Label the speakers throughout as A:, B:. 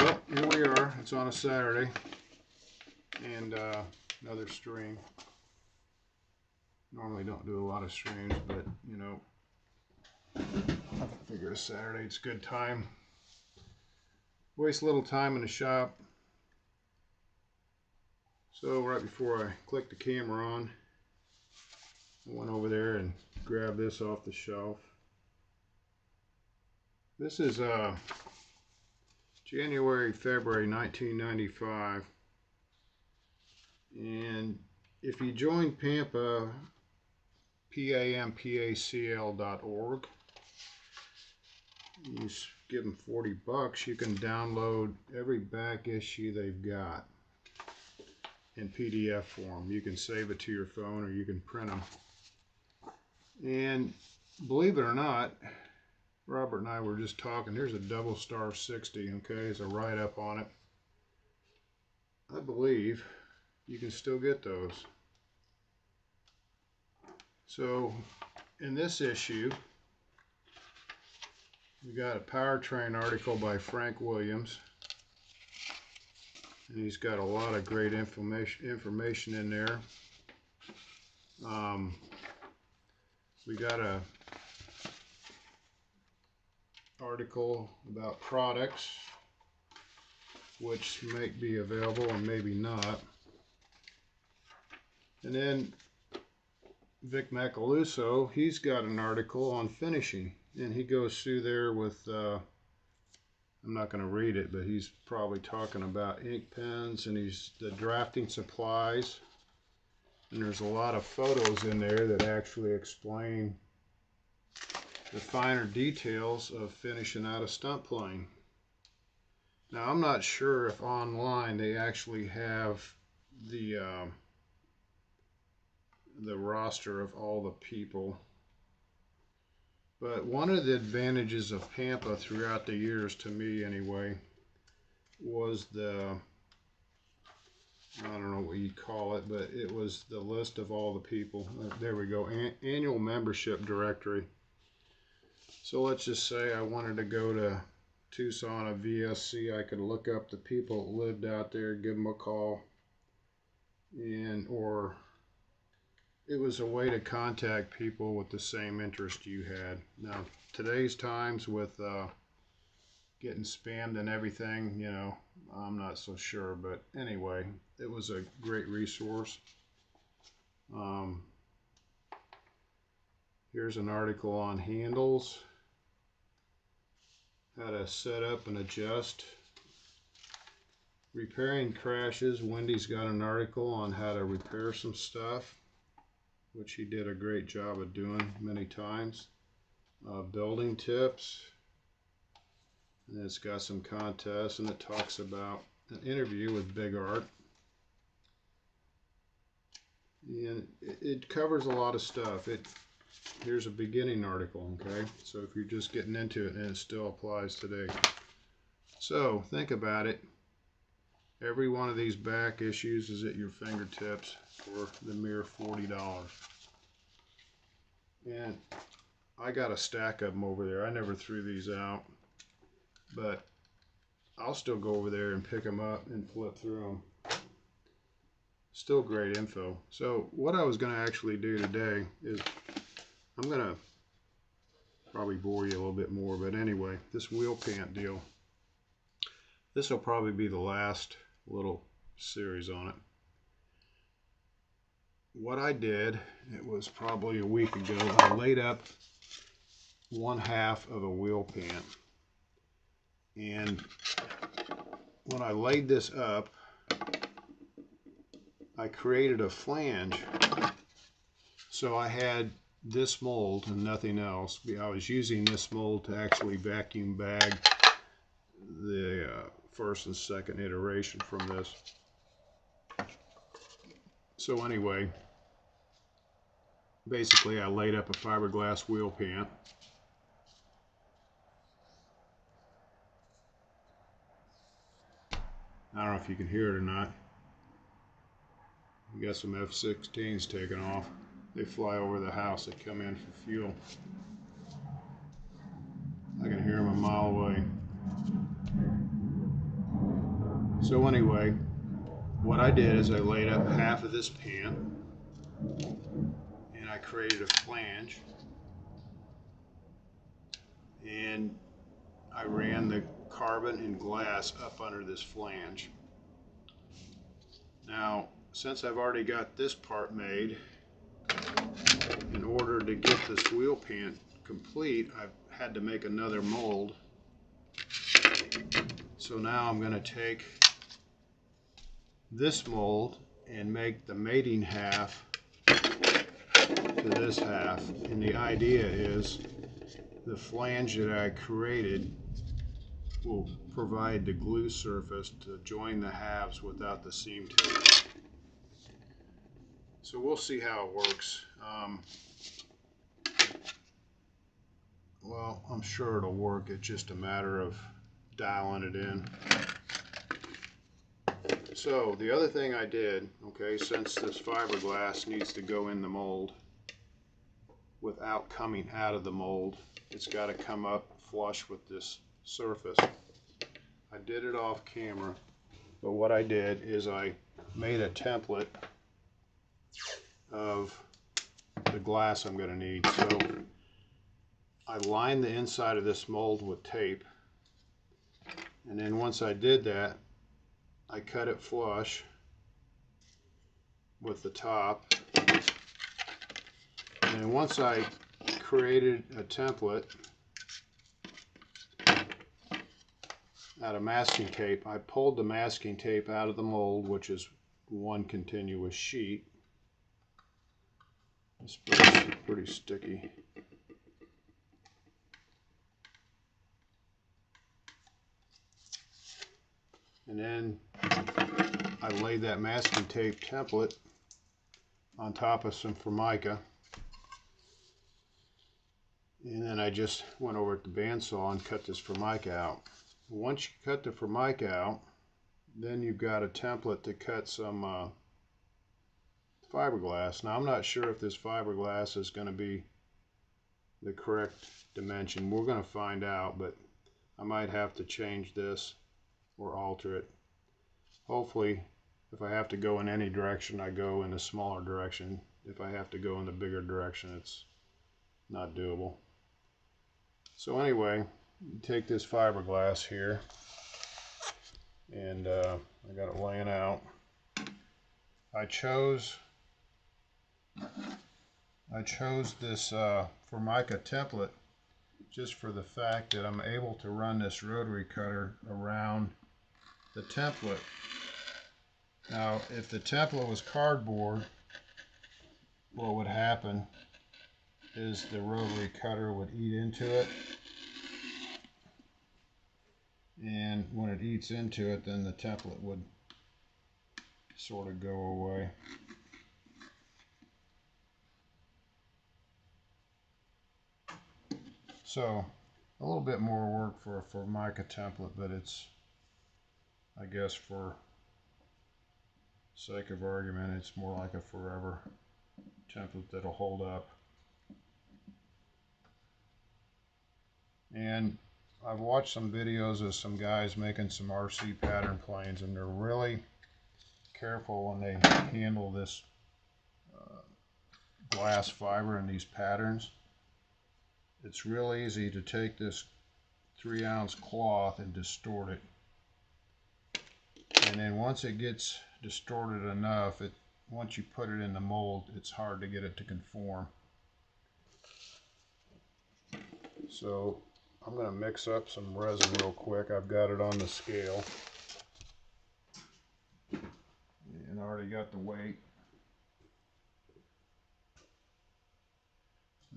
A: Well, here we are. It's on a Saturday, and another stream. Normally don't do a lot of streams, but you know, I figure a Saturday it's a good time. Waste a little time in the shop. So right before I clicked the camera on, I went over there and grabbed this off the shelf. This is January, February 1995. And if you join Pampa, pampacl.org, you give them $40, you can download every back issue they've got in PDF form. You can save it to your phone or you can print them. And believe it or not, Robert and I were just talking. There's a double star 60, okay? There's a write-up on it. I believe you can still get those. So in this issue, we got a powertrain article by Frank Williams, and he's got a lot of great information in there. We got a article about products which may be available and maybe not. And then Vic Macaluso, he's got an article on finishing, and he goes through there with, I'm not going to read it, but he's probably talking about ink pens and the drafting supplies. And there's a lot of photos in there that actually explain the finer details of finishing out a stunt plane. Now, I'm not sure if online they actually have the roster of all the people, but one of the advantages of Pampa throughout the years, to me anyway, was I don't know what you'd call it, but it was the list of all the people. There we go, annual membership directory. So let's just say I wanted to go to Tucson, a VSC. I could look up the people that lived out there, give them a call, or it was a way to contact people with the same interest you had. Now, today's times with getting spammed and everything, you know, I'm not so sure, but anyway, it was a great resource. Here's an article on handles, how to set up and adjust. Repairing crashes, Wendy's got an article on how to repair some stuff, which he did a great job of doing many times. Building tips, and it's got some contests, and it talks about an interview with Big Art. And it covers a lot of stuff. Here's a beginning article, okay? So if you're just getting into it, and it still applies today. So think about it. Every one of these back issues is at your fingertips for the mere $40. And I got a stack of them over there. I never threw these out, but I'll still go over there and pick them up and flip through them. Still great info. So what I was going to actually do today is I'm going to probably bore you a little bit more, but anyway, this wheel pant deal, this will probably be the last little series on it. What I did, it was probably a week ago, I laid up 1/2 of a wheel pant, and when I laid this up, I created a flange. So I had this mold and nothing else. I was using this mold to actually vacuum bag the first and second iteration from this. So anyway, basically I laid up a fiberglass wheel pant. I don't know if you can hear it or not. You got some F-16s taking off. They fly over the house. They come in for fuel. I can hear them a mile away. So anyway, what I did is I laid up half of this pant and I created a flange, and I ran the carbon and glass up under this flange. Now, since I've already got this part made, in order to get this wheel pant complete, I've had to make another mold. So now I'm going to take this mold and make the mating half to this half. And the idea is the flange that I created will provide the glue surface to join the halves without the seam tape. So we'll see how it works. Well, I'm sure it'll work. It's just a matter of dialing it in. So the other thing I did, okay, since this fiberglass needs to go in the mold without coming out of the mold, it's got to come up flush with this surface. I did it off camera, but what I did is I made a template of the glass I'm going to need. So I lined the inside of this mold with tape, and then once I did that, I cut it flush with the top. And then once I created a template out of masking tape, I pulled the masking tape out of the mold, which is one continuous sheet. This is pretty sticky. And then I laid that masking tape template on top of some Formica. And then I just went over at the bandsaw and cut this Formica out. Once you cut the Formica out, then you've got a template to cut some fiberglass. Now I'm not sure if this fiberglass is going to be the correct dimension. We're going to find out, but I might have to change this or alter it. Hopefully, if I have to go in any direction, I go in a smaller direction. If I have to go in the bigger direction, it's not doable. So anyway, you take this fiberglass here, and I got it laying out. I chose this Formica template just for the fact that I'm able to run this rotary cutter around the template. Now, if the template was cardboard, what would happen is the rotary cutter would eat into it, and when it eats into it, then the template would sort of go away. So a little bit more work for a Formica template, but it's, I guess for sake of argument, it's more like a forever template that'll hold up. And I've watched some videos of some guys making some RC pattern planes, and they're really careful when they handle this glass fiber in these patterns. It's real easy to take this 3-ounce cloth and distort it. And then once it gets distorted enough, once you put it in the mold, it's hard to get it to conform. So I'm going to mix up some resin real quick. I've got it on the scale, and I already got the weight.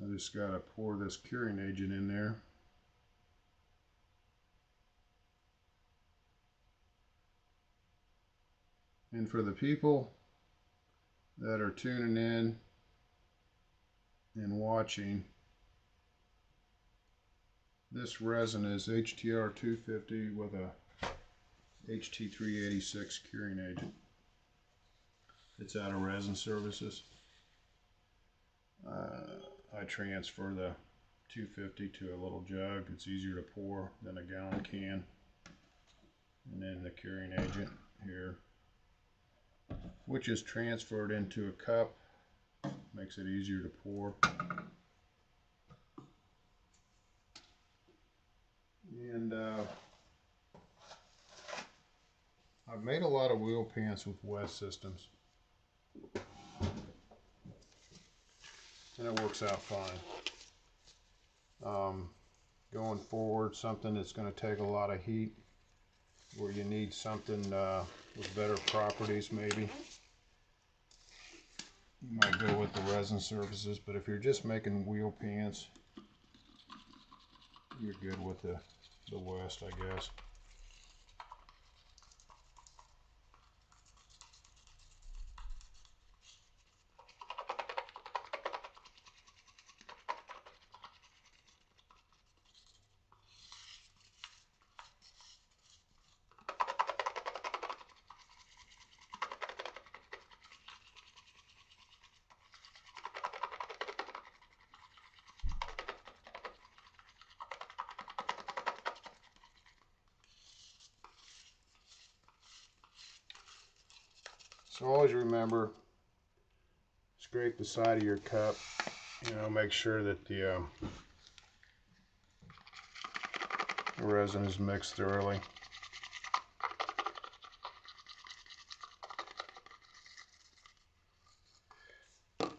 A: I just got to pour this curing agent in there. And for the people that are tuning in and watching, this resin is HTR 250 with a HT 386 curing agent. It's out of Resin Services. I transfer the 250 to a little jug. It's easier to pour than a gallon can. and then the curing agent here, which is transferred into a cup, makes it easier to pour. And I've made a lot of wheel pants with West systems, and it works out fine. Going forward, something that's going to take a lot of heat, where you need something with better properties, maybe you might go with the resin surfaces. But if you're just making wheel pants, you're good with the West, I guess. So always remember, scrape the side of your cup, make sure that the resin is mixed thoroughly.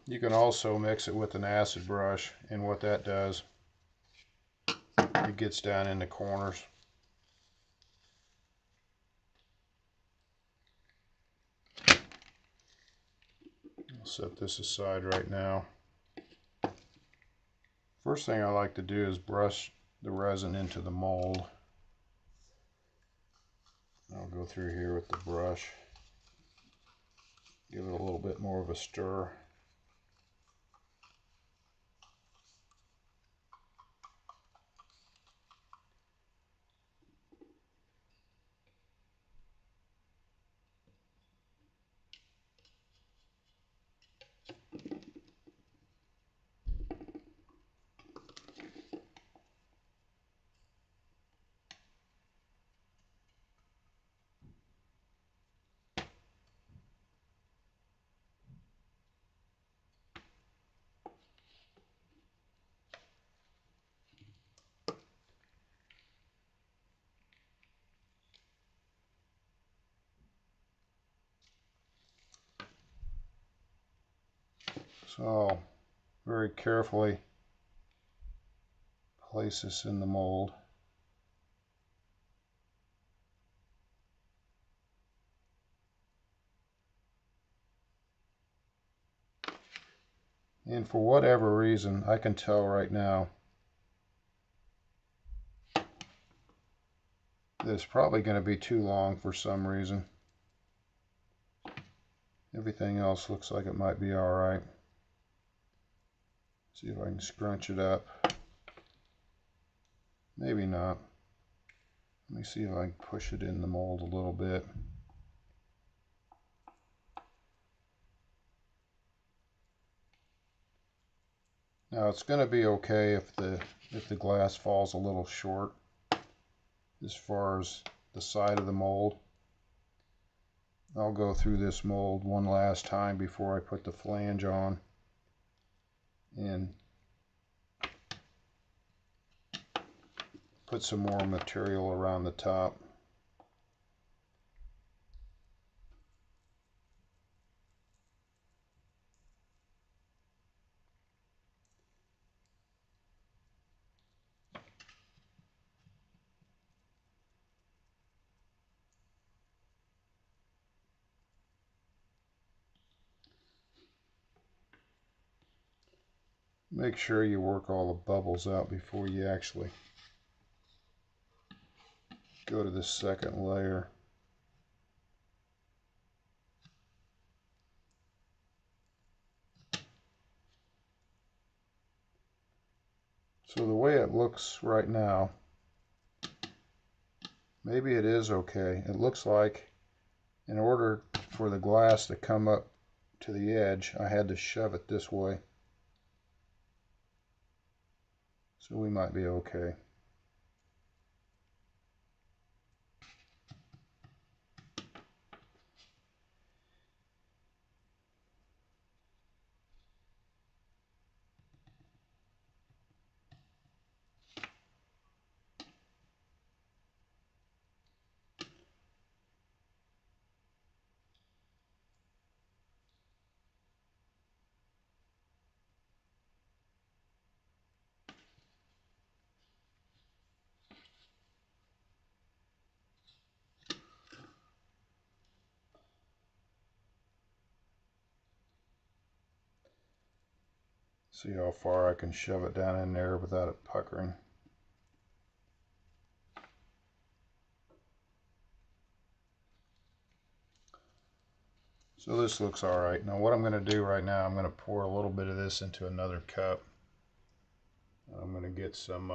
A: You can also mix it with an acid brush, and what that does, it gets down in the corners. I'll set this aside right now. First thing I like to do is brush the resin into the mold. I'll go through here with the brush, give it a little bit more of a stir. So I'll very carefully place this in the mold. And for whatever reason, I can tell right now that it's probably going to be too long for some reason. Everything else looks like it might be all right. See if I can scrunch it up. Maybe not. Let me see if I can push it in the mold a little bit. Now it's going to be okay if the glass falls a little short as far as the side of the mold. I'll go through this mold one last time before I put the flange on and put some more material around the top. Make sure you work all the bubbles out before you actually go to the second layer. So the way it looks right now, maybe it is okay. It looks like in order for the glass to come up to the edge, I had to shove it this way. So we might be okay. See how far I can shove it down in there without it puckering. So this looks all right. Now what I'm going to do right now, I'm going to pour a little bit of this into another cup. I'm going to get some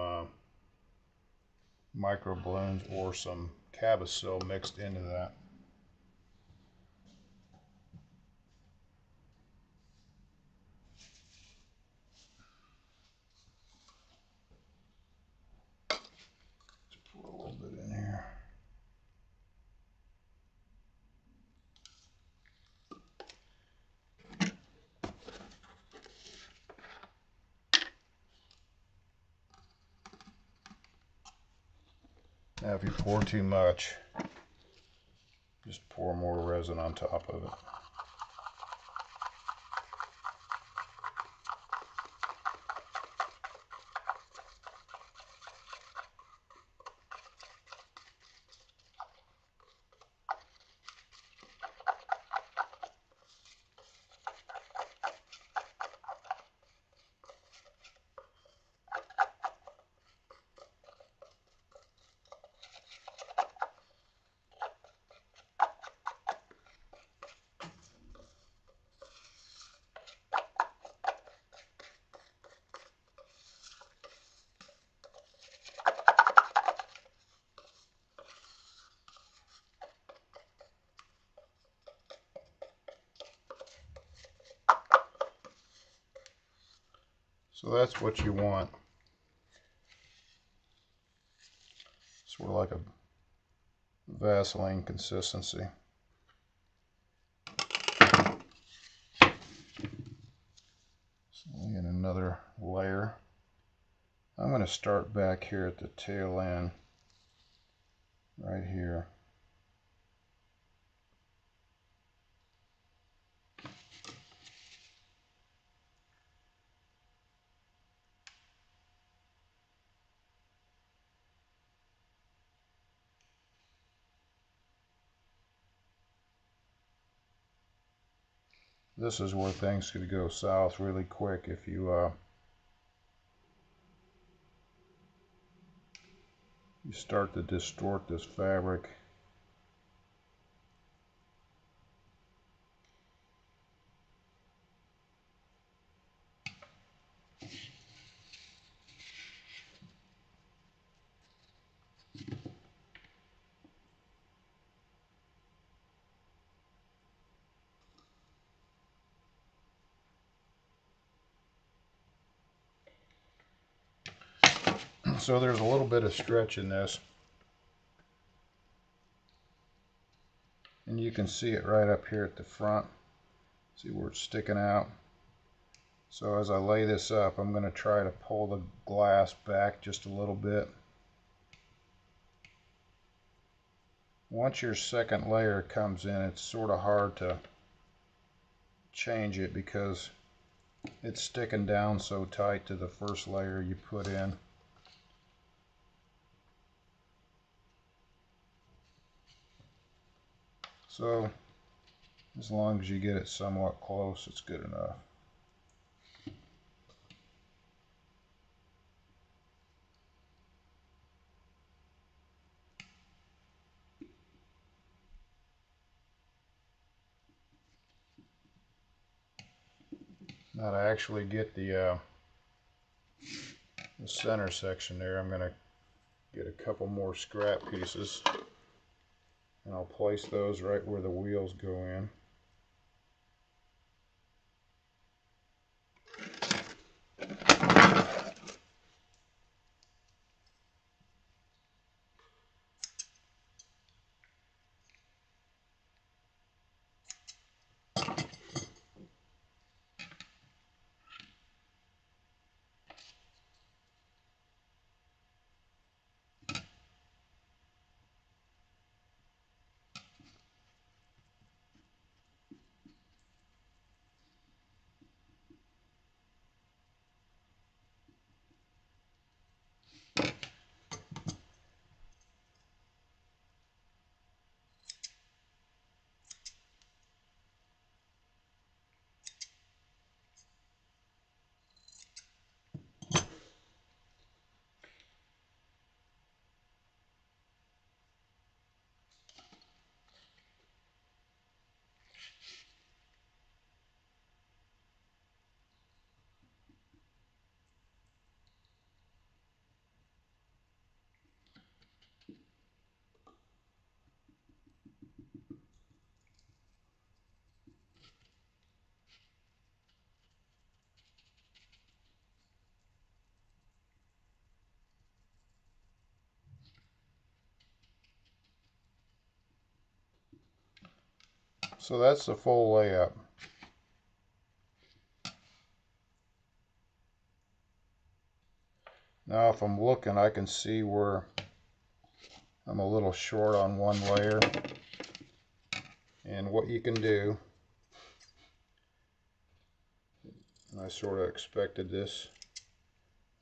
A: micro balloons or some Cabasil mixed into that. Let's pour a little bit in here. Now if you pour too much, just pour more resin on top of it. So that's what you want. Sort of like a Vaseline consistency. So in another layer. I'm going to start back here at the tail end, right here. This is where things could go south really quick if you start to distort this fabric. So there's a little bit of stretch in this, and you can see it right up here at the front. See where it's sticking out? So as I lay this up, I'm going to try to pull the glass back just a little bit. Once your second layer comes in, it's sort of hard to change it because it's sticking down so tight to the first layer you put in. So as long as you get it somewhat close, it's good enough. Now to actually get the center section there, I'm going to get a couple more scrap pieces, and I'll place those right where the wheels go in. So that's the full layup. Now if I'm looking, I can see where I'm a little short on one layer. And what you can do, and I sort of expected this,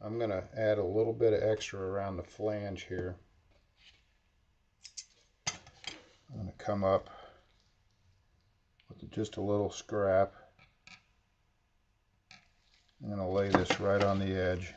A: I'm going to add a little bit of extra around the flange here. I'm going to come up with just a little scrap. I'm going to lay this right on the edge.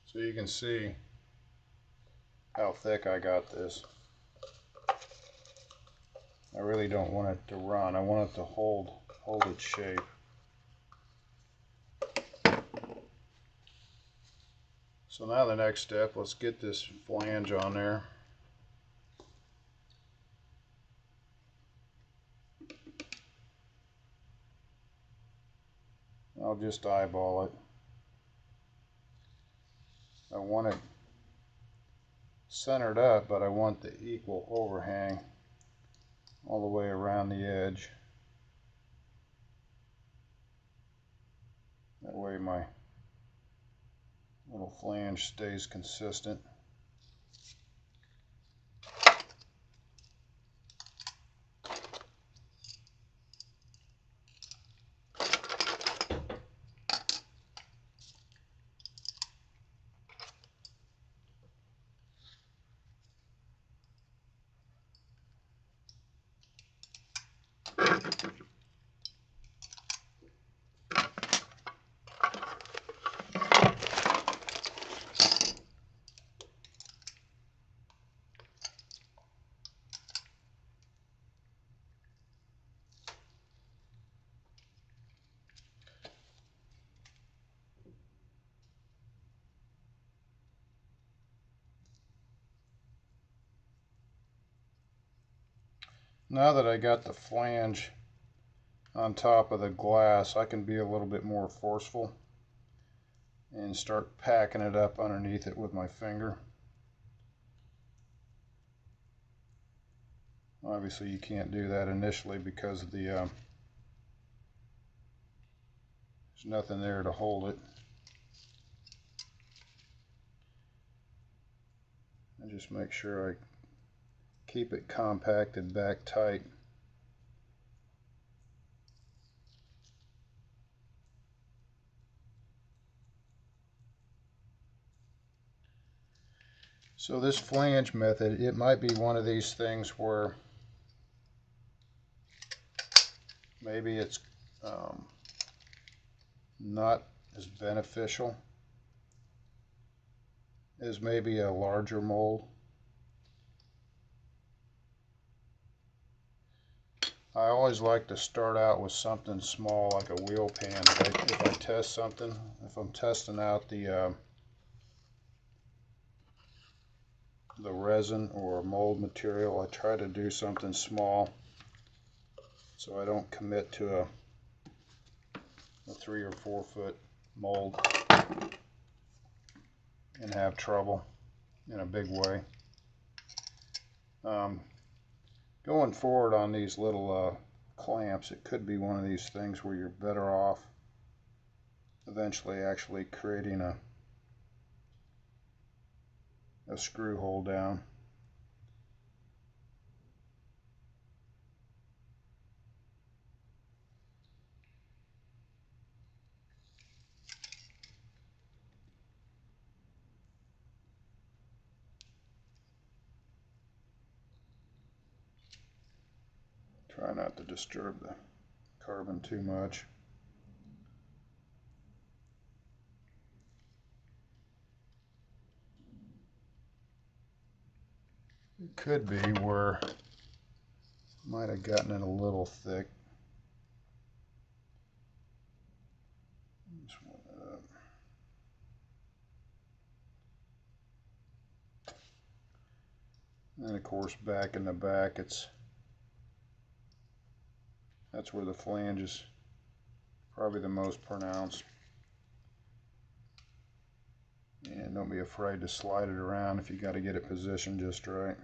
A: So you can see how thick I got this. I really don't want it to run. I want it to hold its shape. So now the next step, let's get this flange on there. I'll just eyeball it. I want it centered up, but I want the equal overhang all the way around the edge. That way my little flange stays consistent. Now that I got the flange on top of the glass, I can be a little bit more forceful and start packing it up underneath it with my finger. Obviously you can't do that initially because of the there's nothing there to hold it. I just make sure I keep it compacted back tight. So this flange method, it might be one of these things where maybe it's not as beneficial as maybe a larger mold. I always like to start out with something small like a wheel pan. If I test something, if I'm testing out the resin or mold material, I try to do something small so I don't commit to a 3 or 4 foot mold and have trouble in a big way. Going forward on these little clamps, it could be one of these things where you're better off eventually actually creating a screw hole down. Try not to disturb the carbon too much. It could be where might have gotten it a little thick. Just warm it up. And of course, back in the back, that's where the flange is probably the most pronounced. And don't be afraid to slide it around if you got to get it positioned just right.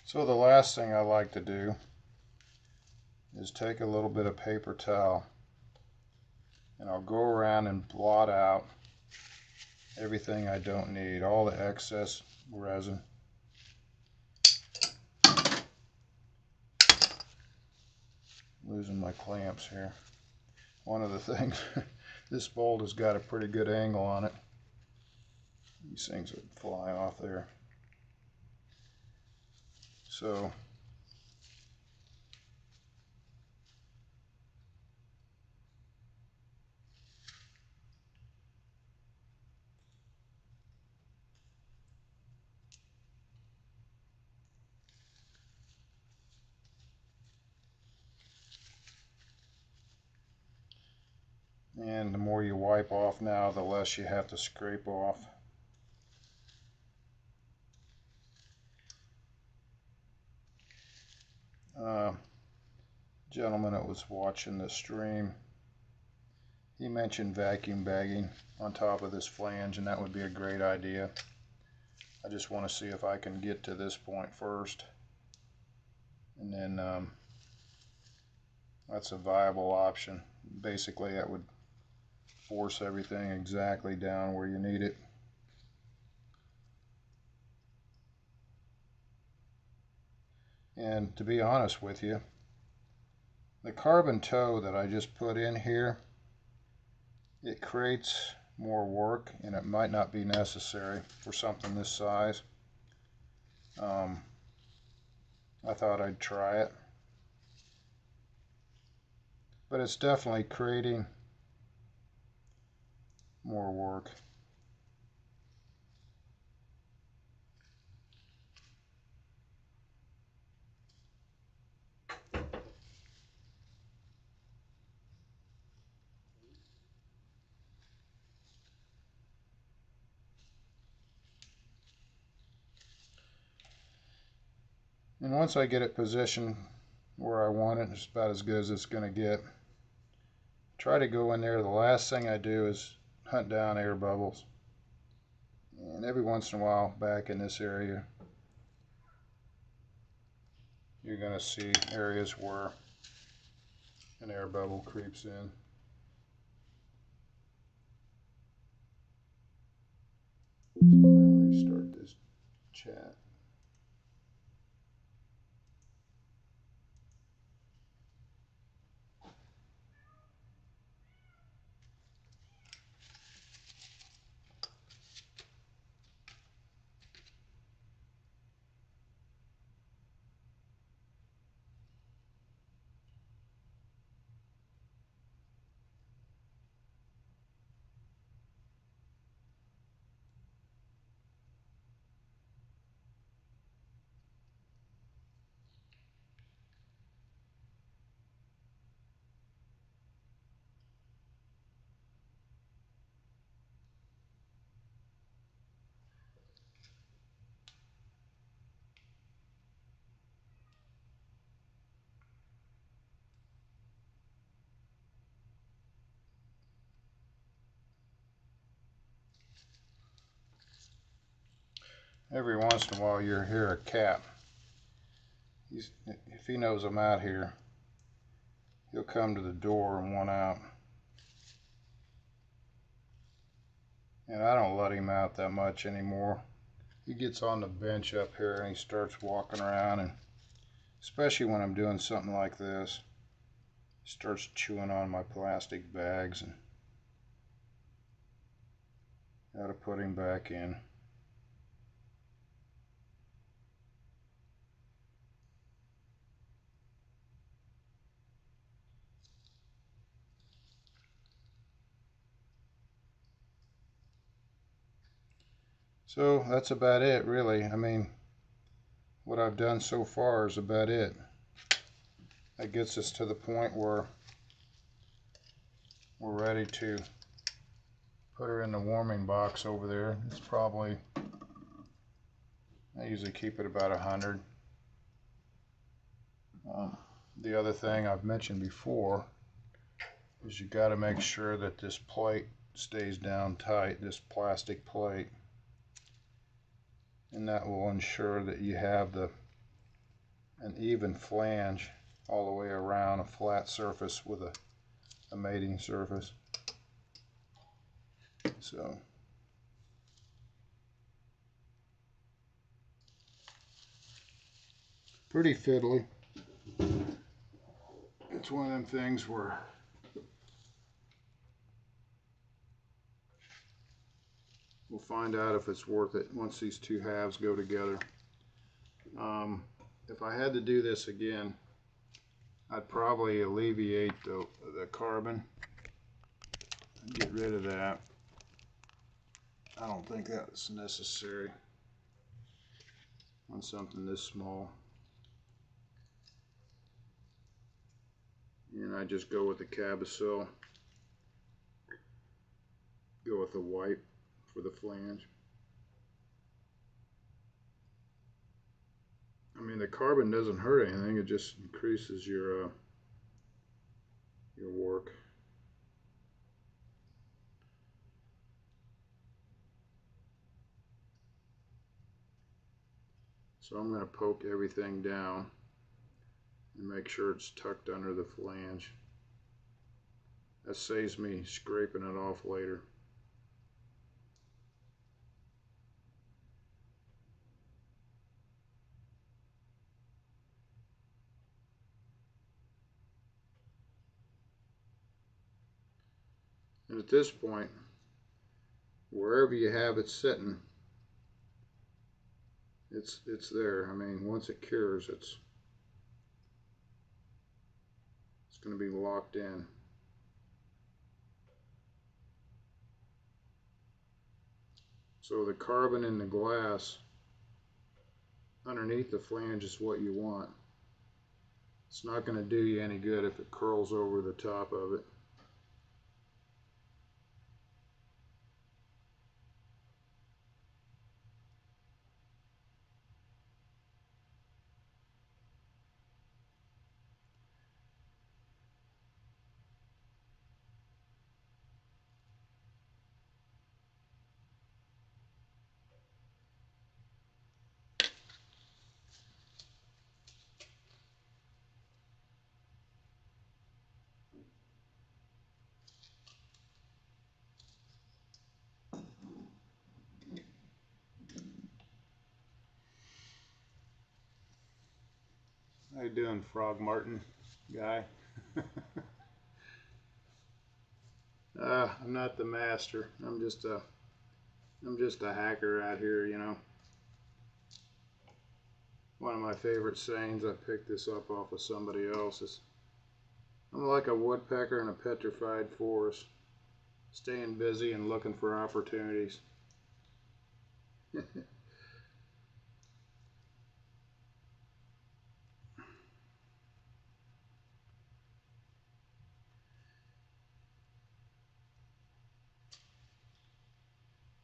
A: So the last thing I like to do is take a little bit of paper towel and I'll go around and blot out everything I don't need, all the excess resin. Losing my clamps here. One of the things, this bolt has got a pretty good angle on it. These things would fly off there. So and the more you wipe off now, the less you have to scrape off. Gentleman that was watching the stream, he mentioned vacuum bagging on top of this flange, and that would be a great idea. I just want to see if I can get to this point first, and then that's a viable option. Basically, that would force everything exactly down where you need it. And to be honest with you, the carbon toe that I just put in here, it creates more work, and it might not be necessary for something this size. I thought I'd try it, but it's definitely creating more work. And once I get it positioned where I want it, it's about as good as it's going to get. Try to go in there. The last thing I do is hunt down air bubbles. And every once in a while, back in this area, you're going to see areas where an air bubble creeps in. I'll restart this chat. Every once in a while you'll hear a cat. If he knows I'm out here, he'll come to the door and want out. And I don't let him out that much anymore. He gets on the bench up here and he starts walking around, and especially when I'm doing something like this, he starts chewing on my plastic bags, and got to put him back in. So that's about it, really. I mean, what I've done so far is about it. That gets us to the point where we're ready to put her in the warming box over there. It's probably, I usually keep it about 100. The other thing I've mentioned before is you got to make sure that this plate stays down tight, this plastic plate, and that will ensure that you have an even flange all the way around a flat surface with a mating surface. So pretty fiddly. It's one of them things where we'll find out if it's worth it once these two halves go together. If I had to do this again, I'd probably alleviate the carbon and get rid of that. I don't think that's necessary on something this small. And I just go with the Cabasol, go with the white for the flange. I mean, the carbon doesn't hurt anything, it just increases your work. So I'm going to poke everything down and make sure it's tucked under the flange. That saves me scraping it off later. And at this point, wherever you have it sitting, it's there. I mean, once it cures, it's going to be locked in. So the carbon in the glass underneath the flange is what you want. It's not going to do you any good if it curls over the top of it. How you doing, Frog Martin guy? I'm not the master. I'm just a hacker out here, you know. One of my favorite sayings, I picked this up off of somebody else's. I'm like a woodpecker in a petrified forest, staying busy and looking for opportunities.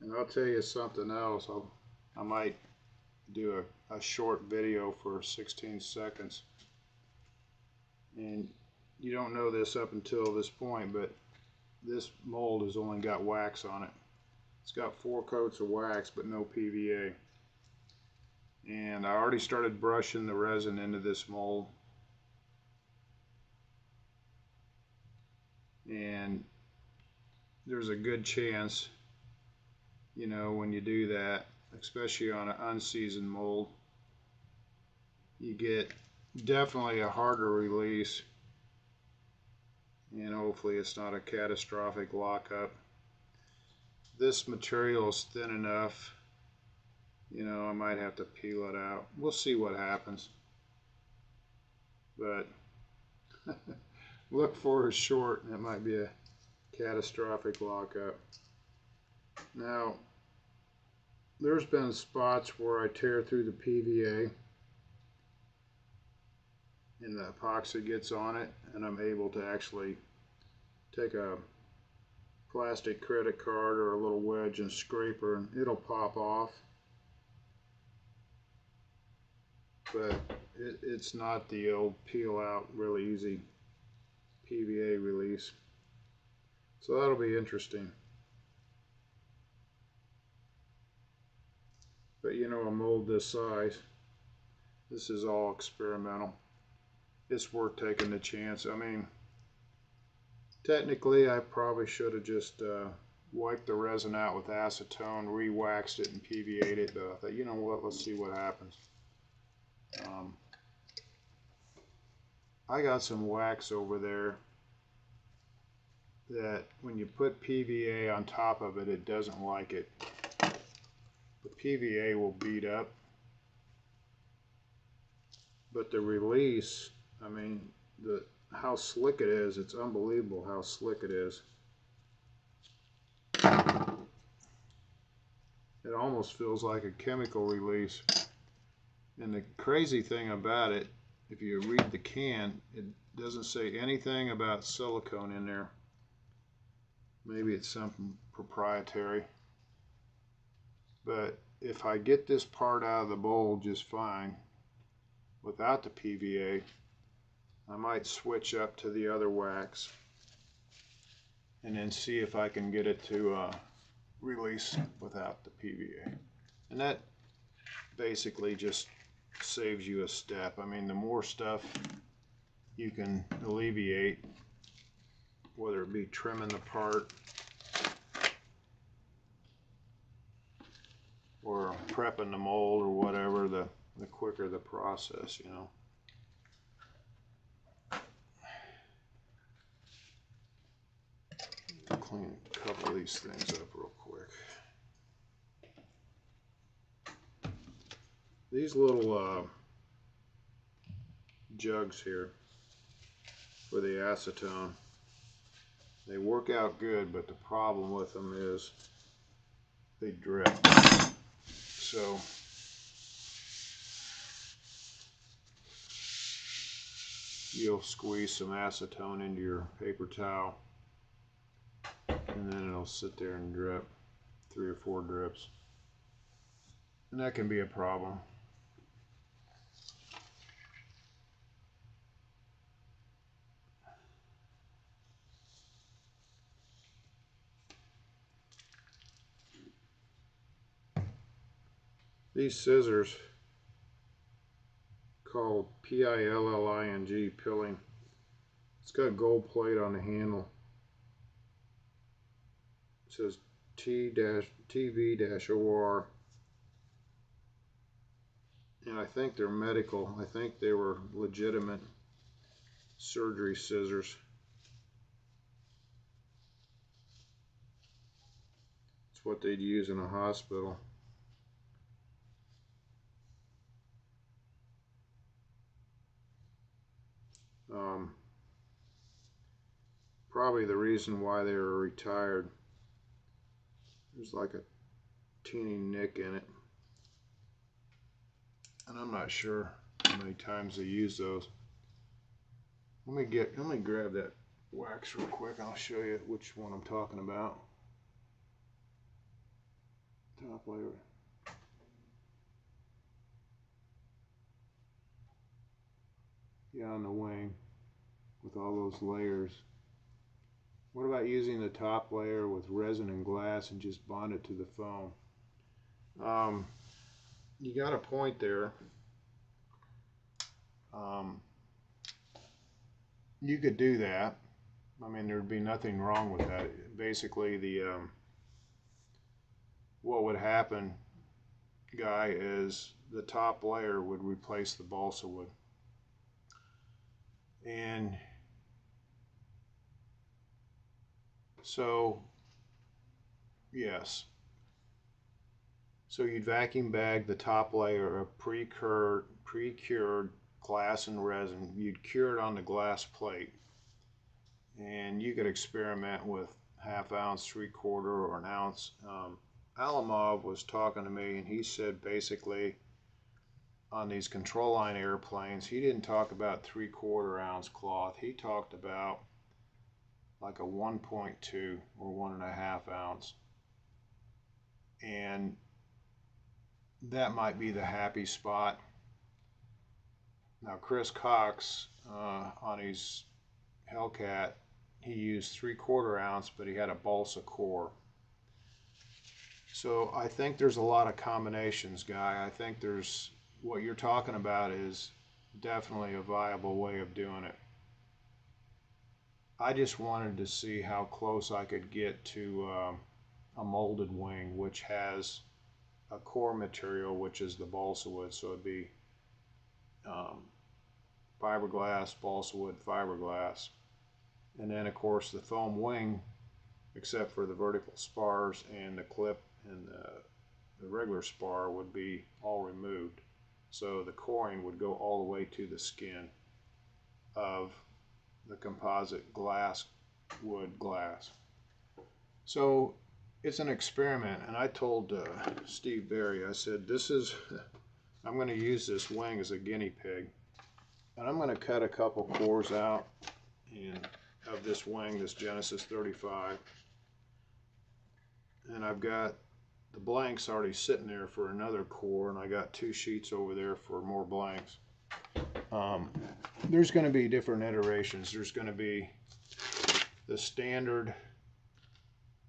A: And I'll tell you something else. I might do a short video for 16 seconds. And you don't know this up until this point, but this mold has only got wax on it. It's got 4 coats of wax, but no PVA. And I already started brushing the resin into this mold. And there's a good chance, you know, when you do that, especially on an unseasoned mold, you get definitely a harder release, and hopefully it's not a catastrophic lockup. This material is thin enough, you know, I might have to peel it out. We'll see what happens. But look for a short, and it might be a catastrophic lockup. Now, there's been spots where I tear through the PVA and the epoxy gets on it, and I'm able to actually take a plastic credit card or a little wedge and scraper, and it'll pop off. But it's not the old peel out really easy PVA release. So that'll be interesting. But you know, a mold this size, this is all experimental. It's worth taking the chance. I mean, technically I probably should have just wiped the resin out with acetone, re-waxed it and PVA'd it, but I thought, you know what, let's see what happens. I got some wax over there that when you put PVA on top of it, it doesn't like it. The PVA will beat up, but the release, I mean, how slick it is, it's unbelievable how slick it is. It almost feels like a chemical release. And the crazy thing about it, if you read the can, it doesn't say anything about silicone in there. Maybe it's something proprietary. But if I get this part out of the bowl just fine, without the PVA, I might switch up to the other wax and then see if I can get it to release without the PVA. And that basically just saves you a step. I mean, the more stuff you can alleviate, whether it be trimming the part or prepping the mold or whatever, the quicker the process, you know. Clean a couple of these things up real quick. These little jugs here for the acetone, they work out good, but the problem with them is they drip. So you'll squeeze some acetone into your paper towel, and then it'll sit there and drip, 3 or 4 drips. And that can be a problem. These scissors, called P-I-L-L-I-N-G, pilling. It's got gold plate on the handle. It says TV-OR. And I think they're medical. I think they were legitimate surgery scissors. It's what they'd use in a hospital. Probably the reason why they were retired. There's like a teeny nick in it. And I'm not sure how many times they use those. Let me grab that wax real quick. I'll show you which one I'm talking about. Top layer. Yeah, on the wing with all those layers. What about using the top layer with resin and glass and just bond it to the foam? You got a point there. You could do that. I mean, there'd be nothing wrong with that. Basically, what would happen, Guy, is the top layer would replace the balsa wood. And so, yes. So you'd vacuum bag the top layer of pre-cured glass and resin. You'd cure it on the glass plate. And you could experiment with ½ ounce, 3/4, or an ounce. Alamov was talking to me, and he said basically on these control line airplanes, he didn't talk about 3/4 ounce cloth. He talked about like a 1.2 or 1½ ounce. And that might be the happy spot. Now, Chris Cox on his Hellcat, he used 3/4 ounce, but he had a balsa core. So I think there's a lot of combinations, Guy. I think there's what you're talking about is definitely a viable way of doing it. I just wanted to see how close I could get to a molded wing, which has a core material, which is the balsa wood. So it'd be fiberglass, balsa wood, fiberglass. And then, of course, the foam wing, except for the vertical spars and the clip and the regular spar, would be all removed. So the coring would go all the way to the skin of the composite wood glass. So it's an experiment, and I told Steve Berry, I said, I'm going to use this wing as a guinea pig, and I'm going to cut a couple cores out of this wing, this Genesis 35, and I've got the blanks already sitting there for another core, and I got 2 sheets over there for more blanks. There's going to be different iterations. There's going to be the standard,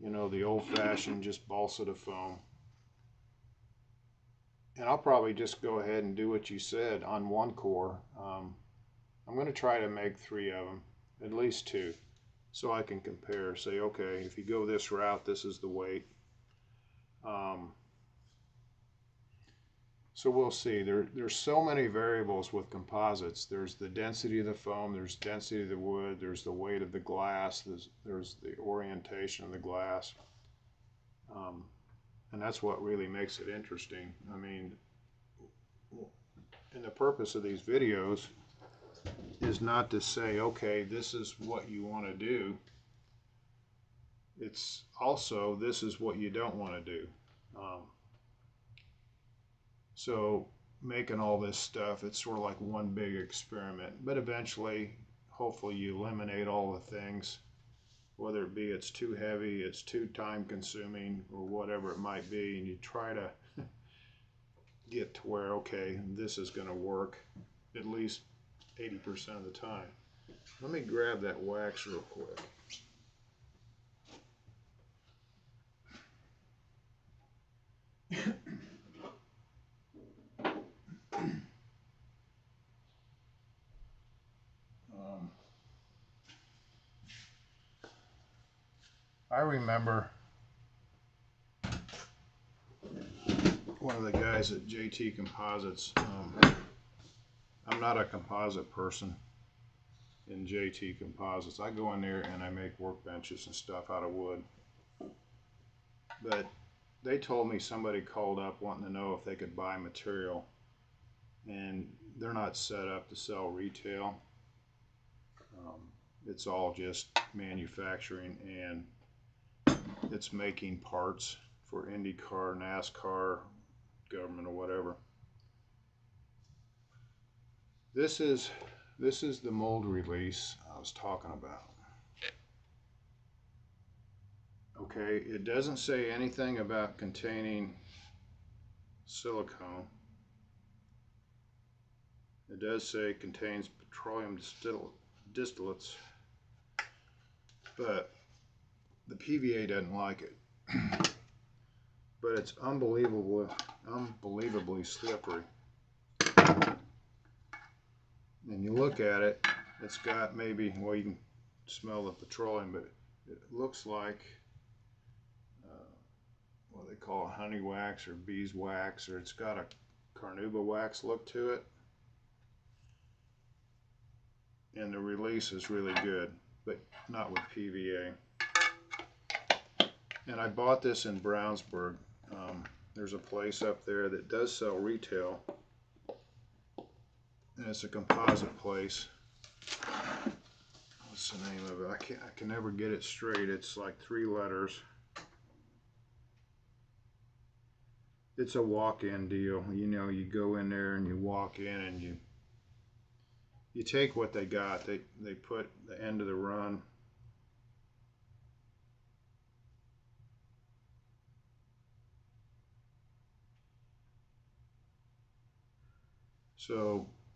A: the old-fashioned just balsa to foam. And I'll probably just go ahead and do what you said on one core. I'm going to try to make 3 of them, at least 2, so I can compare. Say, okay, if you go this route, this is the weight. So we'll see. There's so many variables with composites. There's the density of the foam, there's density of the wood, there's the weight of the glass, there's the orientation of the glass. And that's what really makes it interesting. I mean, and the purpose of these videos is not to say, okay, this is what you want to do. It's also, this is what you don't want to do. So making all this stuff, it's sort of like one big experiment. But eventually, hopefully you eliminate all the things, whether it be it's too heavy, it's too time consuming, or whatever it might be, and you try to get to where, okay, this is going to work at least 80% of the time. Let me grab that wax real quick. I remember one of the guys at JT Composites. I'm not a composite person in JT Composites. I go in there and I make workbenches and stuff out of wood. But they told me somebody called up wanting to know if they could buy material, and they're not set up to sell retail. It's all just manufacturing, and it's making parts for IndyCar, NASCAR, government, or whatever. This is the mold release I was talking about. Okay, it doesn't say anything about containing silicone. It does say it contains petroleum distillates, but the PVA doesn't like it. But it's unbelievably slippery. And you look at it, it's got maybe, well, you can smell the petroleum, but it looks like what they call honey wax or beeswax, or it's got a carnauba wax look to it. And the release is really good, but not with PVA. And I bought this in Brownsburg. There's a place up there that does sell retail, and it's a composite place. What's the name of it? I can never get it straight. It's like 3 letters. It's a walk-in deal. You know, you go in there and you walk in and you take what they got. They put the end of the run. So